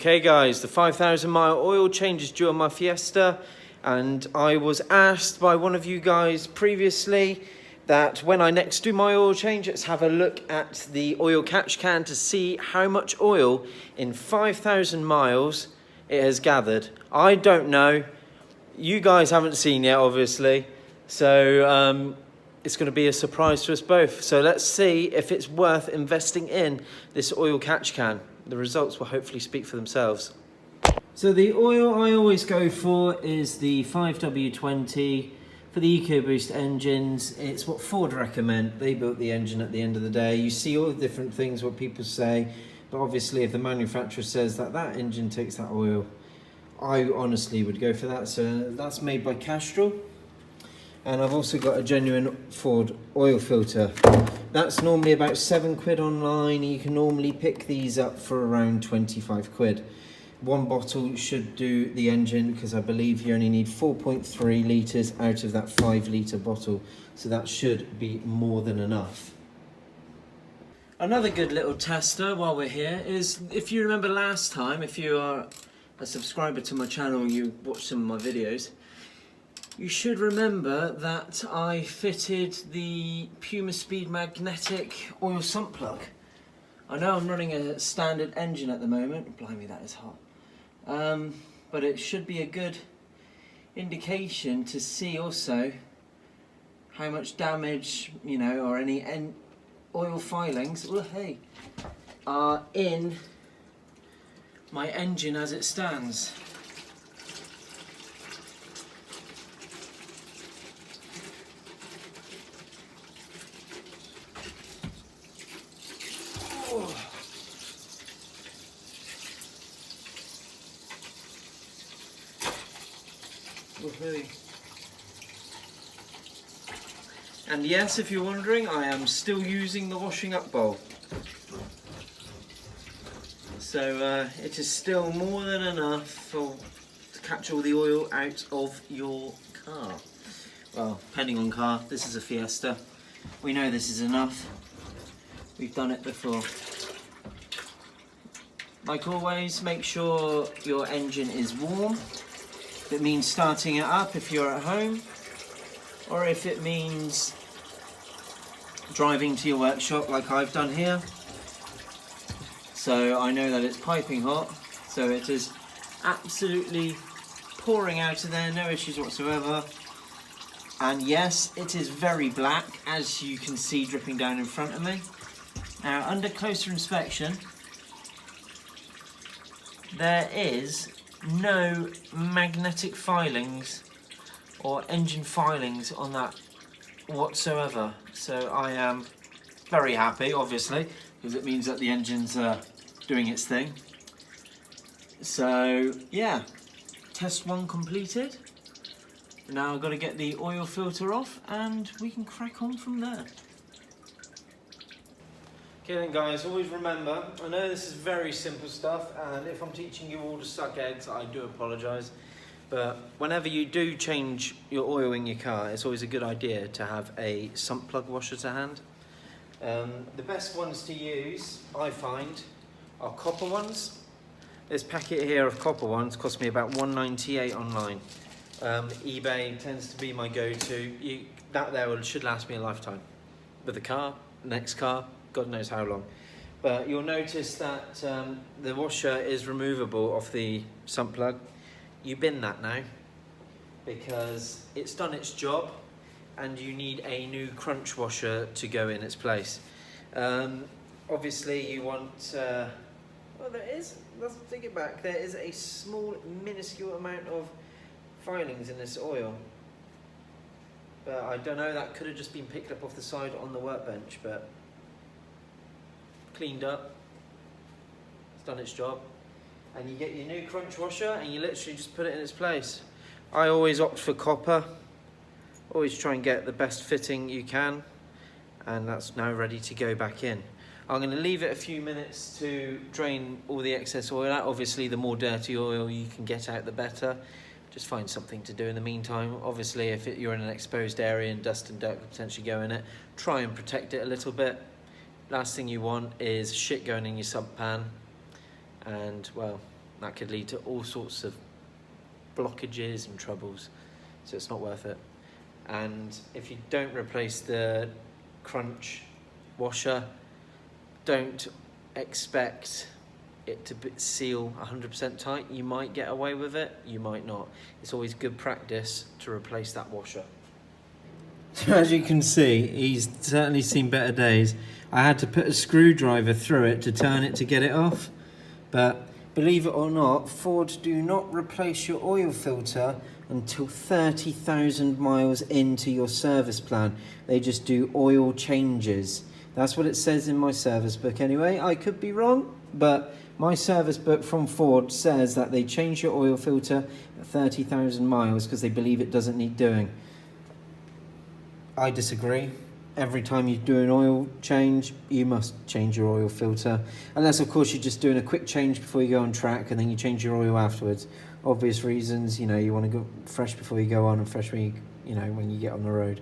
Okay guys, the 5,000 mile oil change is due on my Fiesta, and I was asked by one of you guys previously that when I next do my oil change, let's have a look at the oil catch can to see how much oil in 5,000 miles it has gathered. I don't know. You guys haven't seen yet, obviously, so it's going to be a surprise to us both. So let's see if it's worth investing in this oil catch can. The results will hopefully speak for themselves. So the oil I always go for is the 5W20 for the EcoBoost engines. It's what Ford recommend. They built the engine at the end of the day. You see all the different things what people say, but obviously if the manufacturer says that that engine takes that oil, I honestly would go for that. So that's made by Castrol. And I've also got a genuine Ford oil filter. That's normally about £7 online. You can normally pick these up for around 25 quid. One bottle should do the engine because I believe you only need 4.3 litres out of that 5 litre bottle. So that should be more than enough. Another good little tester while we're here is, if you remember last time, if you are a subscriber to my channel and you watch some of my videos, you should remember that I fitted the Puma Speed magnetic oil sump plug. I know I'm running a standard engine at the moment. Blimey, that is hot. But it should be a good indication to see also how much damage, you know, or any oil filings, oh, hey, are in my engine as it stands. And yes, if you're wondering, I am still using the washing up bowl. So it is still more than enough to catch all the oil out of your car. Well, depending on car, this is a Fiesta. We know this is enough. We've done it before. Like always, make sure your engine is warm. It means starting it up if you're at home, or if it means driving to your workshop like I've done here. So I know that it's piping hot, so it is absolutely pouring out of there, no issues whatsoever. And yes, it is very black, as you can see dripping down in front of me. Now, under closer inspection, there is no magnetic filings or engine filings on that whatsoever. So I am very happy, obviously, because it means that the engine's doing its thing. So yeah, test one completed. Now I've got to get the oil filter off and we can crack on from there. Okay then guys, always remember, I know this is very simple stuff, and if I'm teaching you all to suck eggs, I do apologise. But whenever you do change your oil in your car, it's always a good idea to have a sump plug washer to hand. The best ones to use, I find, are copper ones. This packet here of copper ones cost me about £1.98 online. eBay tends to be my go-to. That there should last me a lifetime. With the car, next car, God knows how long. But you'll notice that the washer is removable off the sump plug. You bin that now because it's done its job and you need a new crunch washer to go in its place. Obviously you want, well there is, let's take it back, there is a small minuscule amount of filings in this oil. But I don't know, that could have just been picked up off the side on the workbench, but cleaned up, it's done its job. And you get your new crunch washer and you literally just put it in its place. I always opt for copper, always try and get the best fitting you can, and that's now ready to go back in. I'm going to leave it a few minutes to drain all the excess oil out. Obviously the more dirty oil you can get out, the better. Just find something to do in the meantime. Obviously if you're in an exposed area and dust and dirt could potentially go in it, try and protect it a little bit. Last thing you want is shit going in your sump pan, and well, That could lead to all sorts of blockages and troubles, so it's not worth it. And if you don't replace the crunch washer, don't expect it to seal 100% tight. You might get away with it, you might not. It's always good practice to replace that washer. So as you can see, he's certainly seen better days. I had to put a screwdriver through it to turn it to get it off, but believe it or not, Ford do not replace your oil filter until 30,000 miles into your service plan. They just do oil changes. That's what it says in my service book anyway. I could be wrong, but my service book from Ford says that they change your oil filter at 30,000 miles because they believe it doesn't need doing. I disagree. Every time you do an oil change, you must change your oil filter. Unless, of course, you're just doing a quick change before you go on track and then you change your oil afterwards. Obvious reasons, you know, you want to go fresh before you go on and fresh when when you get on the road.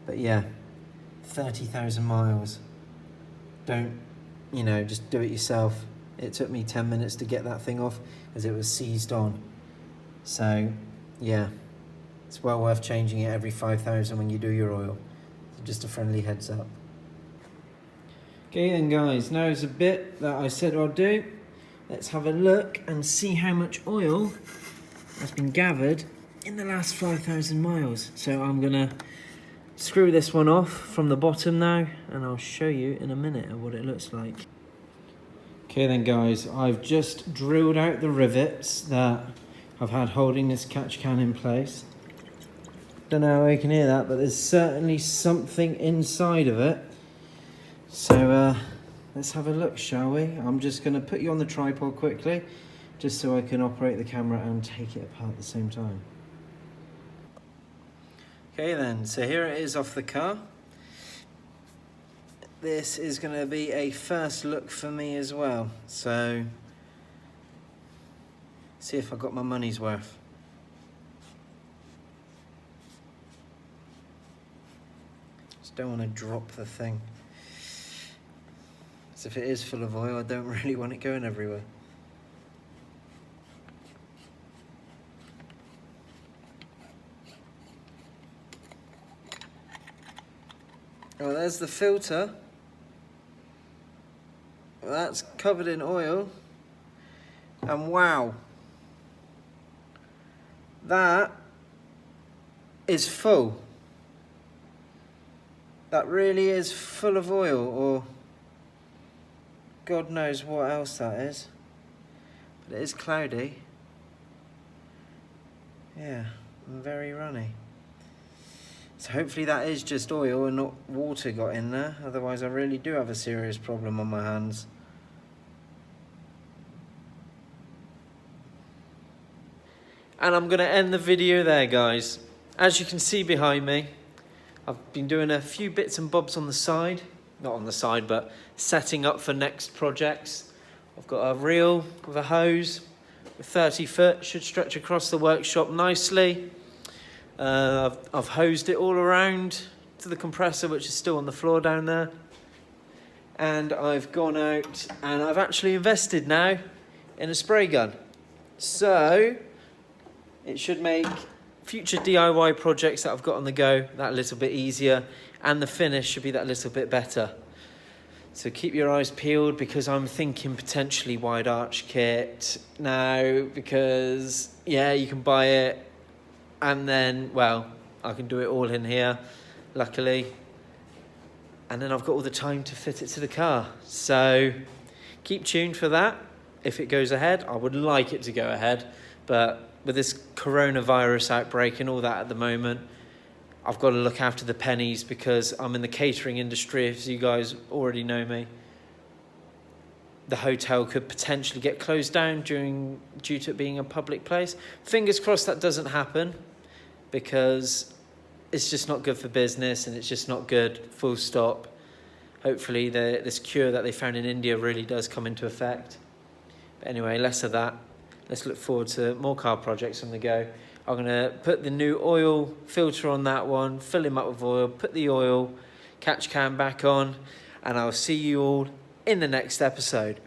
But yeah, 30,000 miles. Don't, just do it yourself. It took me 10 minutes to get that thing off as it was seized on. So, yeah, it's well worth changing it every 5,000 when you do your oil. Just a friendly heads up. Okay then guys, now is a bit that I said I'll do. Let's have a look and see how much oil has been gathered in the last 5,000 miles. So I'm gonna screw this one off from the bottom now, and I'll show you in a minute what it looks like. Okay then guys, I've just drilled out the rivets that I've had holding this catch can in place. Don't know how you can hear that, but there's certainly something inside of it. So let's have a look, shall we? I'm just going to put you on the tripod quickly, just so I can operate the camera and take it apart at the same time. Okay then, so here it is off the car. This is going to be a first look for me as well. So, see if I got my money's worth. Don't want to drop the thing. So if it is full of oil, I don't really want it going everywhere. Oh, there's the filter. Well, that's covered in oil. And wow, that is full. That really is full of oil, or God knows what else that is. But it is cloudy. Yeah, and very runny. So hopefully that is just oil and not water got in there. Otherwise I really do have a serious problem on my hands. And I'm going to end the video there, guys. As you can see behind me, I've been doing a few bits and bobs on the side. Not on the side, but setting up for next projects. I've got a reel with a hose with 30 foot, should stretch across the workshop nicely. I've hosed it all around to the compressor, which is still on the floor down there. And I've gone out and I've actually invested now in a spray gun. So it should make future DIY projects that I've got on the go that little bit easier, and the finish should be that little bit better. So keep your eyes peeled, because I'm thinking potentially wide arch kit now, because yeah, you can buy it and then, well, I can do it all in here, luckily. And then I've got all the time to fit it to the car. So keep tuned for that. If it goes ahead, I would like it to go ahead, but with this coronavirus outbreak and all that at the moment, I've got to look after the pennies, because I'm in the catering industry, as you guys already know me. The hotel could potentially get closed down due to it being a public place. Fingers crossed that doesn't happen, because it's just not good for business, and it's just not good, full stop. Hopefully this cure that they found in India really does come into effect. But anyway, less of that. Let's look forward to more car projects on the go. I'm going to put the new oil filter on that one, fill him up with oil, put the oil catch can back on, and I'll see you all in the next episode.